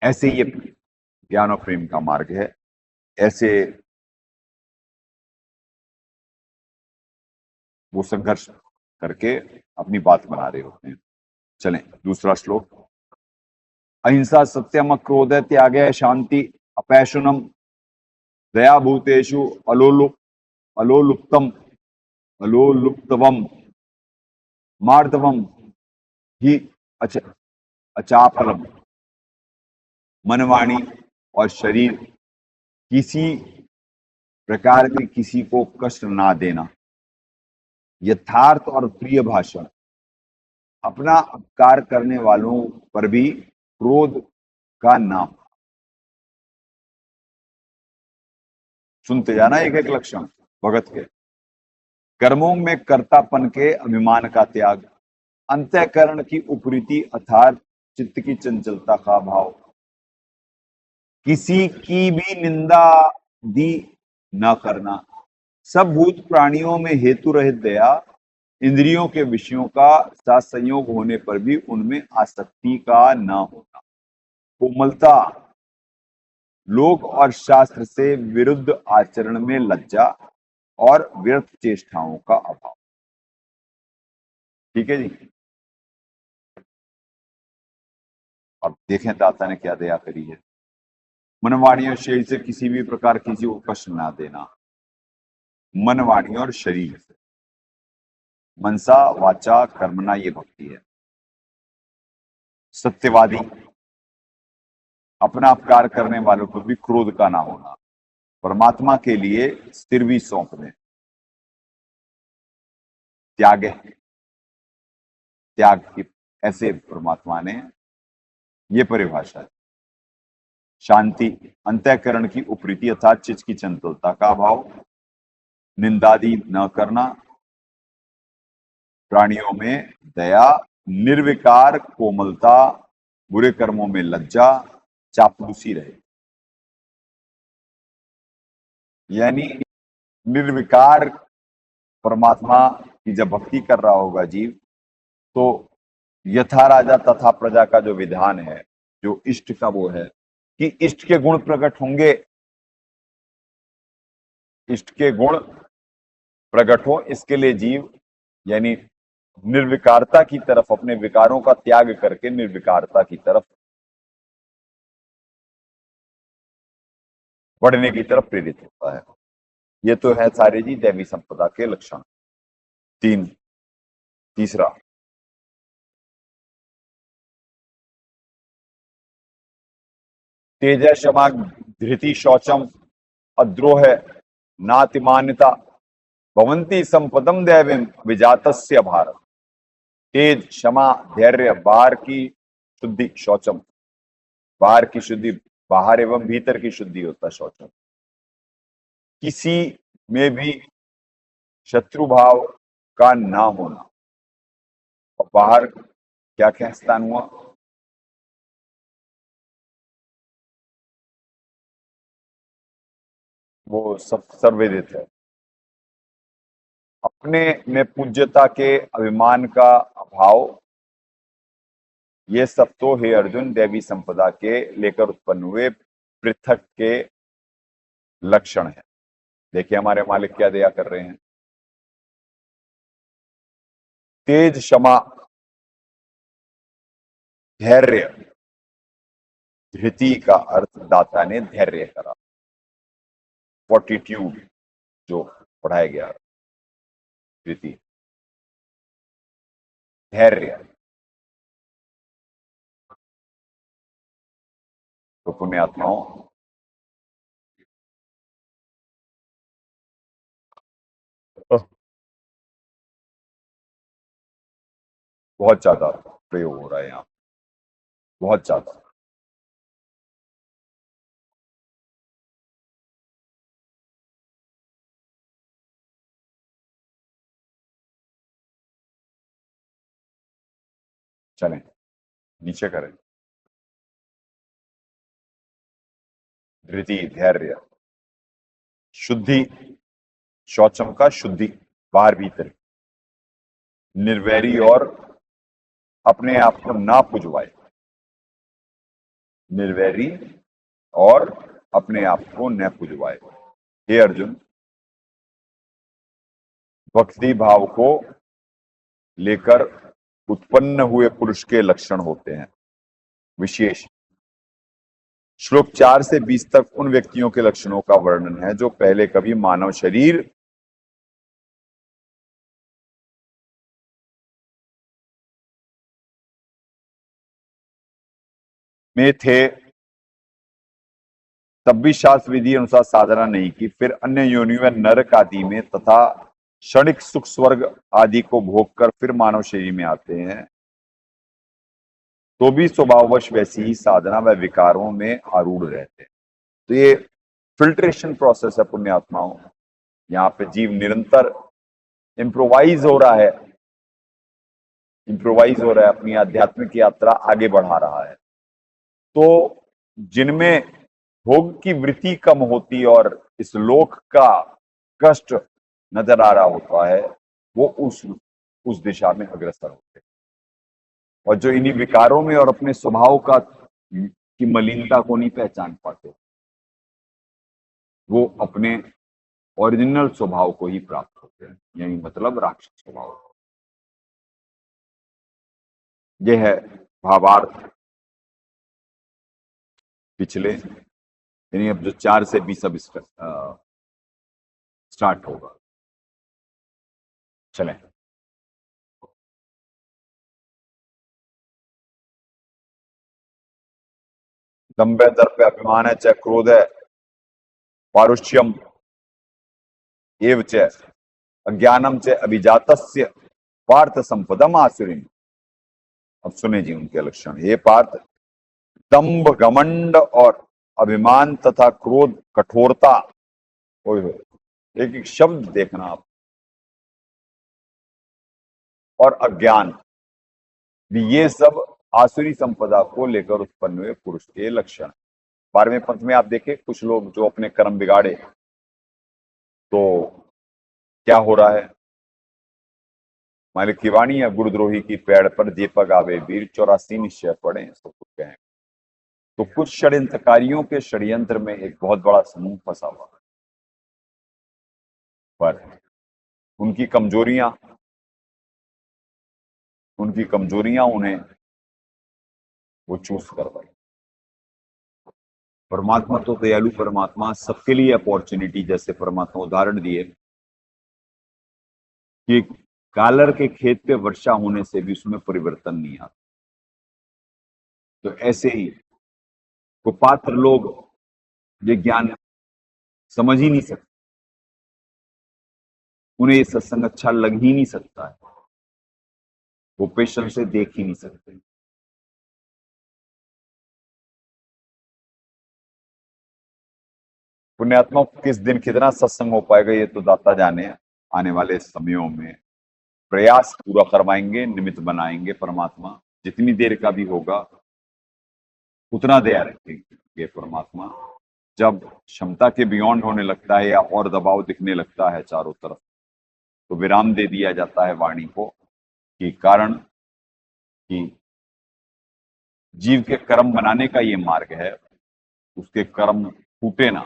ऐसे ये ज्ञान और प्रेम का मार्ग है, ऐसे वो संघर्ष करके अपनी बात बना रहे होते हैं। चलें दूसरा श्लोक। अहिंसा सत्यम क्रोध त्याग शांति अपैशुनम दया भूतेषु अलोलुप्तवम मार्दवम ही अचापलम। मनवाणी और शरीर किसी प्रकार के किसी को कष्ट ना देना, यथार्थ और प्रिय भाषण, अपना उपकार करने वालों पर भी क्रोध का नाम। सुनते जाना एक एक लक्षण भगत के। कर्मों में कर्तापन के अभिमान का त्याग, अंतःकरण की उपरीति अर्थात चित्त की चंचलता का भाव, किसी की भी निंदा दी न करना, सब भूत प्राणियों में हेतु रहित दया, इंद्रियों के विषयों का साथ संयोग होने पर भी उनमें आसक्ति का न होना, कोमलता, लोक और शास्त्र से विरुद्ध आचरण में लज्जा और व्यर्थ चेष्टाओं का अभाव। ठीक है जी। अब देखें दाता ने क्या दया करी है। मनवाणी और शरीर से किसी भी प्रकार किसी को कष्ट ना देना, मनवाणी और शरीर से, मनसा वाचा कर्मणा ये भक्ति है। सत्यवादी, अपना अपकार करने वालों को भी क्रोध का ना होना, परमात्मा के लिए सिर भी सौंप दें। त्याग की ऐसे परमात्मा ने ये परिभाषा है। शांति, अंतःकरण की उपरीति अर्थात चित्त की चंचलता का अभाव, निंदादि न करना, प्राणियों में दया, निर्विकार कोमलता, बुरे कर्मों में लज्जा, चापलूसी रहे। यानी निर्विकार परमात्मा की जब भक्ति कर रहा होगा जीव, तो यथा राजा तथा प्रजा का जो विधान है, जो इष्ट का वो है कि इष्ट के गुण प्रकट होंगे, इष्ट के गुण प्रकट हो, इसके लिए जीव यानी निर्विकारता की तरफ, अपने विकारों का त्याग करके निर्विकारता की तरफ बढ़ने की तरफ प्रेरित होता है। ये तो है सारे जी दैवी संपदा के लक्षण। तीसरा, तेज क्षमा धृति शौचम अद्रोह नातिमान्यता भवंती संपदम दैवीम विजातस्य भारत। तेज, क्षमा, धैर्य, बाहर की शुद्धि, शौचम बाहर की शुद्धि, बाहर एवं भीतर की शुद्धि होता है शौचम। किसी में भी शत्रु भाव का ना होना। और बाहर क्या क्या स्थान हुआ? वो सब सर्वविदित है। अपने में पूज्यता के अभिमान का अभाव, ये सब तो हे अर्जुन दैवी संपदा के लेकर उत्पन्न हुए पृथक के लक्षण है। देखिए हमारे मालिक क्या दया कर रहे हैं। तेज, क्षमा, धैर्य, धृति का अर्थ दाता ने धैर्य करा, फोर्टिट्यूड जो पढ़ाया गया, धृति, धैर्य। तो पुण्यात्माओं, बहुत ज्यादा प्रयोग हो रहा है यहाँ, बहुत ज्यादा। चलें नीचे करें। धृति, धैर्य, शुद्धि, शौचम का शुद्धि, बाहर भीतर, निर्वैरी और अपने आप को ना पुजवाए, निर्वैरी और अपने आप को न पुजवाए। हे अर्जुन, भक्ति भाव को लेकर उत्पन्न हुए पुरुष के लक्षण होते हैं विशेष। श्लोक 4 से 20 तक उन व्यक्तियों के लक्षणों का वर्णन है जो पहले कभी मानव शरीर में थे, तब भी शास्त्र विधि अनुसार साधना नहीं की, फिर अन्य योनियों में नरक आदि में तथा क्षणिक सुख स्वर्ग आदि को भोग कर फिर मानव शरीर में आते हैं, तो भी स्वभाववश वैसी ही साधना व विकारों में आरूढ़ रहते हैं। तो ये फिल्ट्रेशन प्रोसेस है पुण्यात्माओं। यहाँ पे जीव निरंतर इम्प्रोवाइज हो रहा है, अपनी आध्यात्मिक यात्रा आगे बढ़ा रहा है। तो जिनमें भोग की वृत्ति कम होती और इस लोक का कष्ट नजर आ रहा होता है, वो उस दिशा में अग्रसर होते हैं। और जो इन्हीं विकारों में और अपने स्वभाव की मलिनता को नहीं पहचान पाते, वो अपने ओरिजिनल स्वभाव को ही प्राप्त होते हैं, यही मतलब राक्षस स्वभाव। यह है भावार्थ पिछले, यानी अब जो 4 से 20 अब स्टार्ट होगा। चलें, दंभ है, दर्प है, अभिमान है, च क्रोध है, पारुष्यम एव च अज्ञानम च अभिजातस्य पार्थ संपदम आसुरीन। अब सुने जी उनके लक्षण। हे पार्थ, दंभ, घमंड और अभिमान तथा क्रोध, कठोरता, एक एक शब्द देखना आप, और अज्ञान भी, ये सब आसुरी संपदा को लेकर उत्पन्न हुए पुरुष के लक्षण। 12वें पंथ में आप देखें, कुछ लोग जो अपने कर्म बिगाड़े, तो क्या हो रहा है? मालिक की वाणी है, गुरुद्रोही की पेड़ पर दीपक आवे वीर, 84 निश्चय पड़े, सब कुछ कहें। तो कुछ षड्यंत्रकारियों के षड्यंत्र में एक बहुत बड़ा समूह फंसा हुआ है, पर उनकी कमजोरियां उनकी कमजोरियां उन्हें वो चूज करवाई। परमात्मा तो दयालु परमात्मा, सबके लिए अपॉर्चुनिटी, जैसे परमात्मा उदाहरण दिए कि कालर के खेत पे वर्षा होने से भी उसमें परिवर्तन नहीं आता। तो ऐसे ही कुपात्र लोग ये ज्ञान समझ ही नहीं सकते, उन्हें ये सत्संग अच्छा लग ही नहीं सकता है, वो पेशेंस से देख ही नहीं सकते। पुण्यात्मा किस दिन कितना सत्संग हो पाएगा ये तो दाता जाने। आने वाले समयों में प्रयास पूरा करवाएंगे, निमित्त बनाएंगे परमात्मा, जितनी देर का भी होगा उतना दया रखेंगे परमात्मा। जब क्षमता के बियॉन्ड होने लगता है या और दबाव दिखने लगता है चारों तरफ, तो विराम दे दिया जाता है वाणी को, कि कारण कि जीव के कर्म बनाने का ये मार्ग है, उसके कर्म फूटे ना,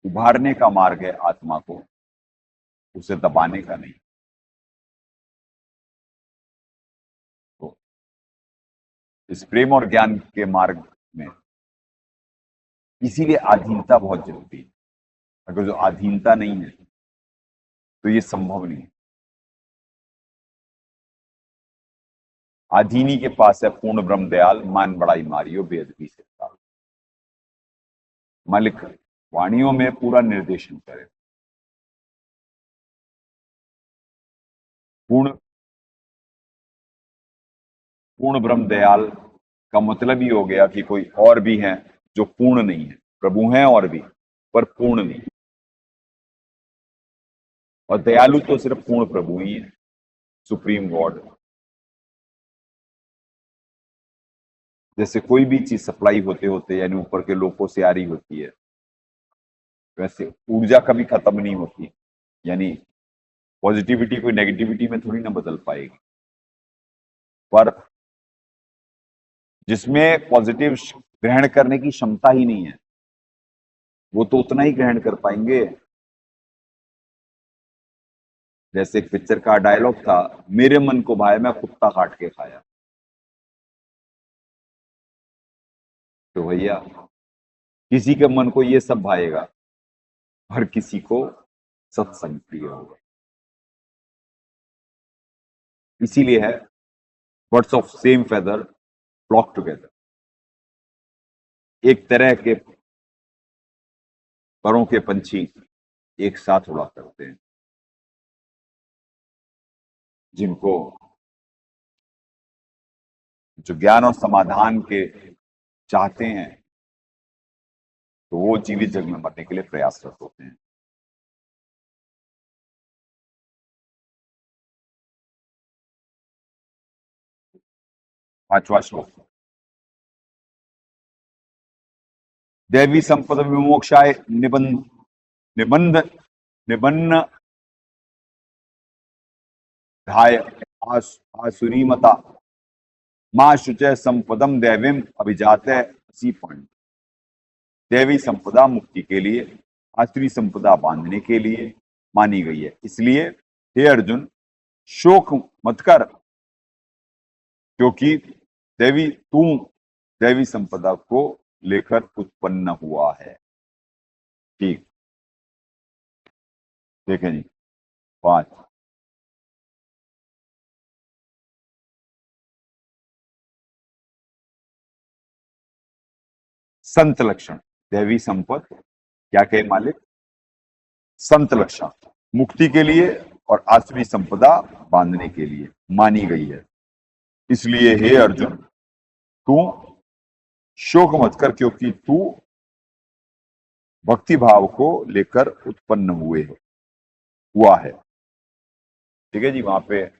उभारने का मार्ग है आत्मा को, उसे दबाने का नहीं। तो इस प्रेम और ज्ञान के मार्ग में इसीलिए अधीनता बहुत जरूरी है। अगर जो अधीनता नहीं है तो ये संभव नहीं है। अधीनी के पास है पूर्ण ब्रह्म दयाल, मान बड़ाई मारियो बेअदबी से ताल। मालिक वाणियों में पूरा निर्देशन करे। पूर्ण ब्रह्म दयाल का मतलब ही हो गया कि कोई और भी हैं जो पूर्ण नहीं है। प्रभु हैं और भी, पर पूर्ण नहीं। और दयालु तो सिर्फ पूर्ण प्रभु ही है, सुप्रीम गॉड। जैसे कोई भी चीज सप्लाई होते होते यानी ऊपर के लोगों से आ रही होती है, वैसे ऊर्जा कभी खत्म नहीं होती। यानी पॉजिटिविटी कोई नेगेटिविटी में थोड़ी ना बदल पाएगी, पर जिसमें पॉजिटिव ग्रहण करने की क्षमता ही नहीं है, वो तो उतना ही ग्रहण कर पाएंगे। जैसे एक पिक्चर का डायलॉग था, मेरे मन को भाया मैं कुत्ता काट के खाया। तो भैया किसी के मन को ये सब भाएगा, हर किसी को सत्संग प्रिय होगा। इसीलिए है birds of same feather flock together. एक तरह के परों के पंछी एक साथ उड़ा करते हैं, जिनको जो ज्ञान और समाधान के चाहते हैं, तो वो जीवित जग में मरने के लिए प्रयासरत होते हैं। पांचवा श्लोक, दैवी संपद विमोक्षाय निबंध धाय आसुरीमता मां शुचय संपदम दैवीम अभिजाते सी पॉइंट। दैवी संपदा मुक्ति के लिए, आसुरी संपदा बांधने के लिए मानी गई है। इसलिए हे अर्जुन, शोक मत कर, क्योंकि तू दैवी संपदा को लेकर उत्पन्न हुआ है। ठीक, देखें जी 5, संत लक्षण। दैवी संपद क्या कहे मालिक? संत लक्षण मुक्ति के लिए और आसुरी संपदा बांधने के लिए मानी गई है। इसलिए हे अर्जुन, तू शोक मत कर, क्योंकि तू भक्ति भाव को लेकर उत्पन्न हुआ है। ठीक है जी, वहां पे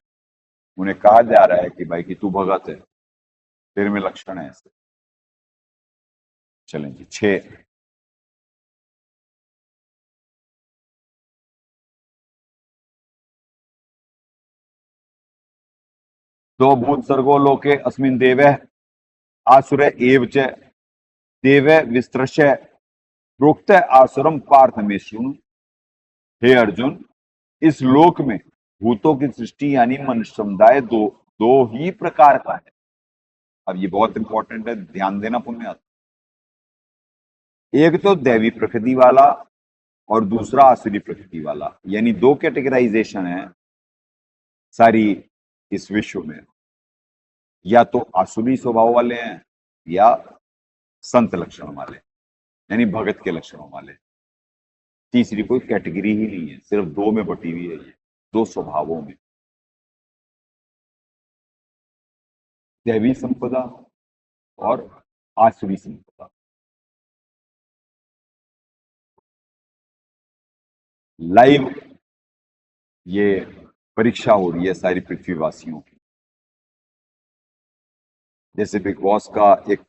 उन्हें कहा जा रहा है कि भाई कि तू भगत है, तेरे में लक्षण है ऐसे। चलें जी 6, दो भूत सर्गो लोके अस्मिन देव आसुर एव च देव विस्तृश्य प्रोक्त आसुरम पार्थ में सुन। हे अर्जुन, इस लोक में भूतों की सृष्टि यानी मनुष्य समुदाय दो दो ही प्रकार का है। अब ये बहुत इंपॉर्टेंट है, ध्यान देना पुण्यात्मा। एक तो दैवी प्रकृति वाला और दूसरा आसुरी प्रकृति वाला, यानी दो कैटेगराइजेशन है सारी इस विश्व में। या तो आसुरी स्वभाव वाले हैं या संत लक्षण वाले, यानी भगत के लक्षणों वाले। तीसरी कोई कैटेगरी ही नहीं है, सिर्फ दो में बटी हुई है ये, दो स्वभावों में, दैवी संपदा और आसुरी संपदा। लाइव ये परीक्षा हो रही है सारी पृथ्वीवासियों की। जैसे बिग बॉस का एक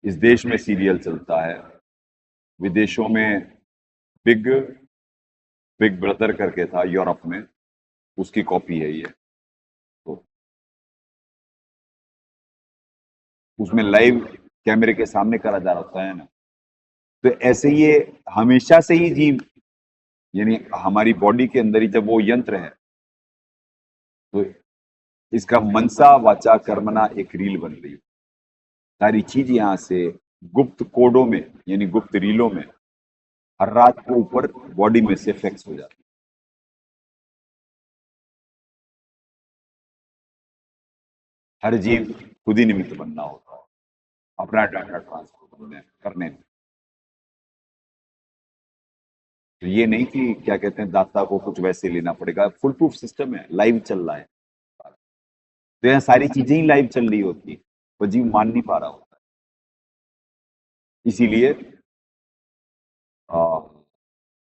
इस देश में सीरियल चलता है, विदेशों में बिग बिग ब्रदर करके था यूरोप में, उसकी कॉपी है ये। तो उसमें लाइव कैमरे के सामने करा जा रहा है ना। तो ऐसे ये हमेशा से ही जीव, यानी हमारी बॉडी के अंदर ही जब वो यंत्र है, तो इसका मनसा वाचा कर्मना एक रील बन रही है। सारी चीज यहां से गुप्त कोडों में, यानी गुप्त रीलों में हर रात को ऊपर बॉडी में से फिक्स हो जाती है। हर जीव खुद ही निमित्त बनना होता है अपना डाटा ट्रांसफर करने में। तो ये नहीं कि क्या कहते हैं दाता को कुछ वैसे लेना पड़ेगा, फुल प्रूफ सिस्टम है, लाइव चल रहा है। तो यहाँ सारी चीजें ही लाइव चल रही होती है, वो जीव मान नहीं पा रहा होता है। इसीलिए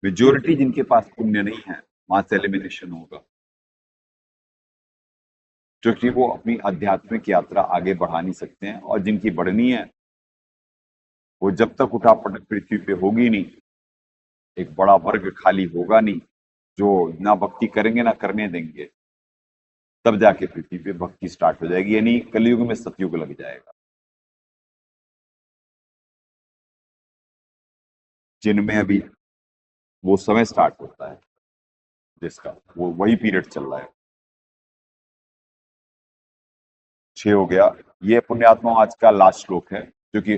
मेजोरिटी जिनके पास पुण्य नहीं है वहां से एलिमिनेशन होगा, क्योंकि वो अपनी आध्यात्मिक यात्रा आगे बढ़ा नहीं सकते हैं। और जिनकी बढ़नी है वो जब तक उठापटक पृथ्वी पे होगी नहीं, एक बड़ा वर्ग खाली होगा नहीं जो ना भक्ति करेंगे ना करने देंगे, तब जाके पृथ्वी पे भक्ति स्टार्ट हो जाएगी, यानी कलयुग में सतयुग लग जाएगा। जिनमें अभी वो समय स्टार्ट होता है, जिसका वो वही पीरियड चल रहा है। 6 हो गया। ये पुण्यात्मा आज का लास्ट श्लोक है, क्योंकि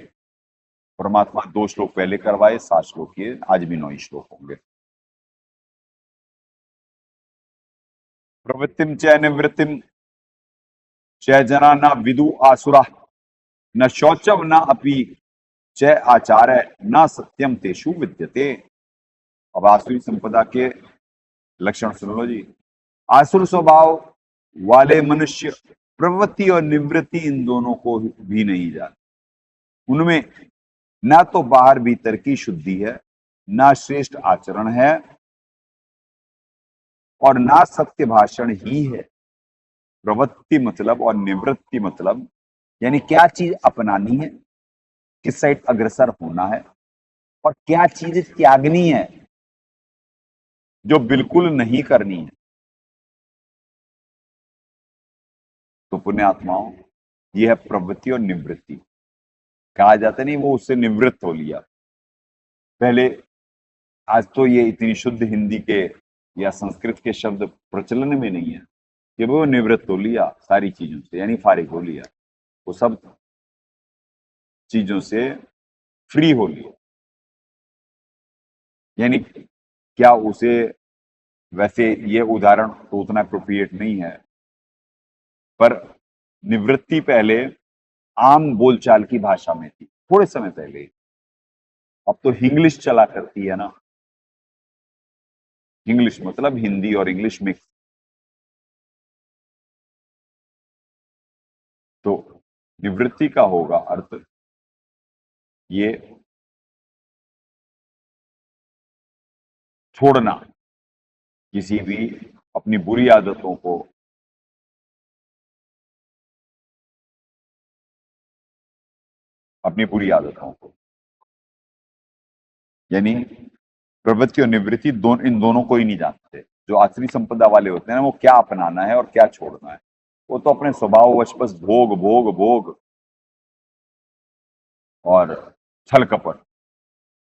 परमात्मा 2 श्लोक पहले करवाए, 7 श्लोक ये, आज भी 9 ही श्लोक होंगे। प्रवृत्तिम च निवृत्तिम च जना न विदु आसुरा न शौचम न अपि च आचार्य न सत्यम तेषु विद्यते। अब आसुरी संपदा के लक्षण सुन लो जी। आसुर स्वभाव वाले मनुष्य प्रवृत्ति और निवृत्ति इन दोनों को भी नहीं जानते। उनमें ना तो बाहर भीतर की शुद्धि है, ना श्रेष्ठ आचरण है, और ना सत्य भाषण ही है। प्रवृत्ति मतलब और निवृत्ति मतलब, यानी क्या चीज अपनानी है, किस साइड अग्रसर होना है, और क्या चीज त्यागनी है जो बिल्कुल नहीं करनी है। तो पुण्यात्माओं, यह है प्रवृत्ति और निवृत्ति। कहा जाता नहीं वो उससे निवृत्त हो लिया। पहले, आज तो ये इतनी शुद्ध हिंदी के या संस्कृत के शब्द प्रचलन में नहीं है कि वो निवृत्त हो लिया सारी चीजों से, यानी फारिग हो लिया, वो सब चीजों से फ्री हो लिया। यानी क्या उसे, वैसे ये उदाहरण तो उतना अप्रोप्रिएट नहीं है, पर निवृत्ति पहले आम बोलचाल की भाषा में थी थोड़े समय पहले। अब तो इंग्लिश चला करती है ना, इंग्लिश मतलब हिंदी और इंग्लिश मिक्स। तो निवृत्ति का होगा अर्थ ये छोड़ना, किसी भी अपनी बुरी आदतों को, अपनी बुरी आदतों को, यानी प्रवृत्ति और निवृत्ति इन दोनों को ही नहीं जानते। जो आसुरी संपदा वाले होते हैं ना, वो क्या अपनाना है और क्या छोड़ना है, वो तो अपने स्वभाव वश बस भोग भोग भोग और छल कपट,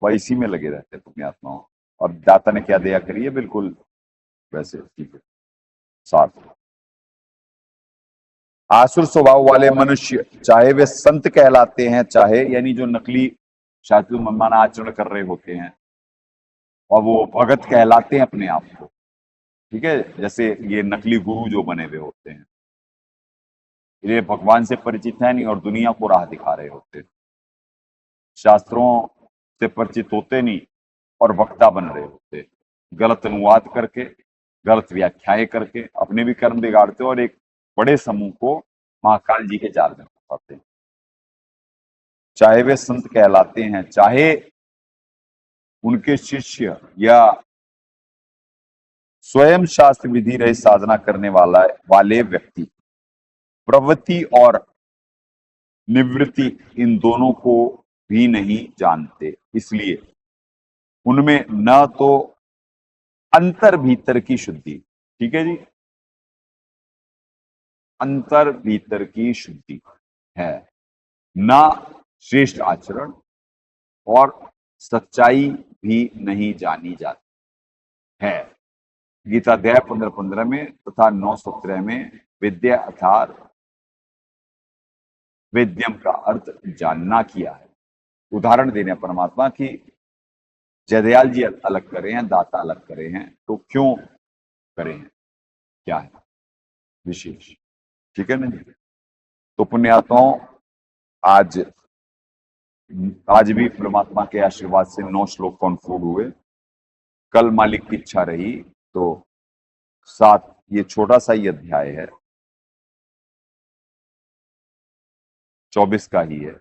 वह इसी में लगे रहते हैं पुण्यात्माओं। और दाता ने क्या दया करी है, बिल्कुल वैसे ठीक है, साफ। आसुर स्वभाव वाले मनुष्य, चाहे वे संत कहलाते हैं, चाहे यानी जो नकली शास्त्रीय मनमाना आचरण कर रहे होते हैं और वो भगत कहलाते हैं अपने आप को, ठीक है, जैसे ये नकली गुरु जो बने हुए होते हैं, ये भगवान से परिचित है नहीं और दुनिया को राह दिखा रहे होते हैं, शास्त्रों से परिचित होते नहीं और वक्ता बन रहे होते, गलत अनुवाद करके, गलत व्याख्याएं करके अपने भी कर्म बिगाड़ते और एक बड़े समूह को महाकाल जी के जाल में फंसाते हैं। चाहे वे संत कहलाते हैं, चाहे उनके शिष्य या स्वयं शास्त्र विधि रहित साधना करने वाले व्यक्ति, प्रवृत्ति और निवृत्ति इन दोनों को भी नहीं जानते, इसलिए उनमें न तो अंतर भीतर की शुद्धि, ठीक है जी, अंतर भीतर की शुद्धि है, ना श्रेष्ठ आचरण और सच्चाई भी नहीं जानी जाती है। गीता अध्याय 15:15 में तथा 9:17 में विद्या अर्थात वेद्यम का अर्थ जानना किया है। उदाहरण देने परमात्मा की जयदयाल जी अलग करे हैं, दाता अलग करे हैं, तो क्यों करे हैं, क्या है विशेष, ठीक है ना जी। तो पुण्यात्माओं, आज भी परमात्मा के आशीर्वाद से 9 श्लोक कंक्लूड हुए। कल मालिक की इच्छा रही तो 7, ये छोटा सा ही अध्याय है, 24 का ही है,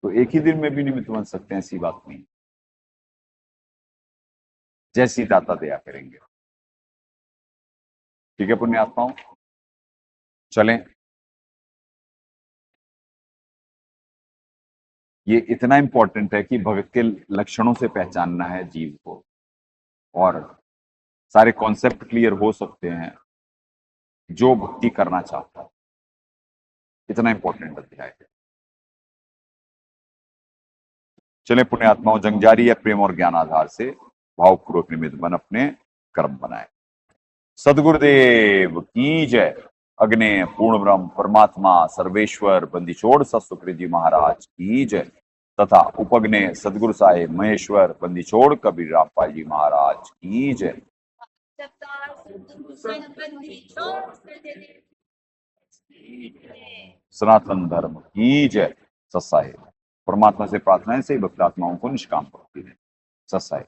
तो एक ही दिन में भी निमित्त बन सकते हैं, ऐसी बात नहीं, जैसी दाता दया करेंगे, ठीक है पुण्यात्माओं। चलें, ये इतना इंपॉर्टेंट है कि भगत के लक्षणों से पहचानना है जीव को, और सारे कॉन्सेप्ट क्लियर हो सकते हैं जो भक्ति करना चाहता है। इतना इंपॉर्टेंट अध्याय है। चले पुण्यात्माओं, जंग जारी है, प्रेम और ज्ञान आधार से भावपूर्वक निमित्त बन अपने कर्म बनाए। सदगुरुदेव की जय। अग्ने पूर्ण ब्रह्म परमात्मा सर्वेश्वर बंदीछोड़ सतसुकृत जी महाराज की जय, तथा उपग्ने सदगुरु साहेब महेश्वर बंदीछोड़ कबीर रामपाल जी महाराज की जय। सनातन धर्म की जय। सत्साहेब। परमात्मा से प्रार्थना है, सही भक्त आत्माओं को निष्काम भक्ति दें। सत्साहेब।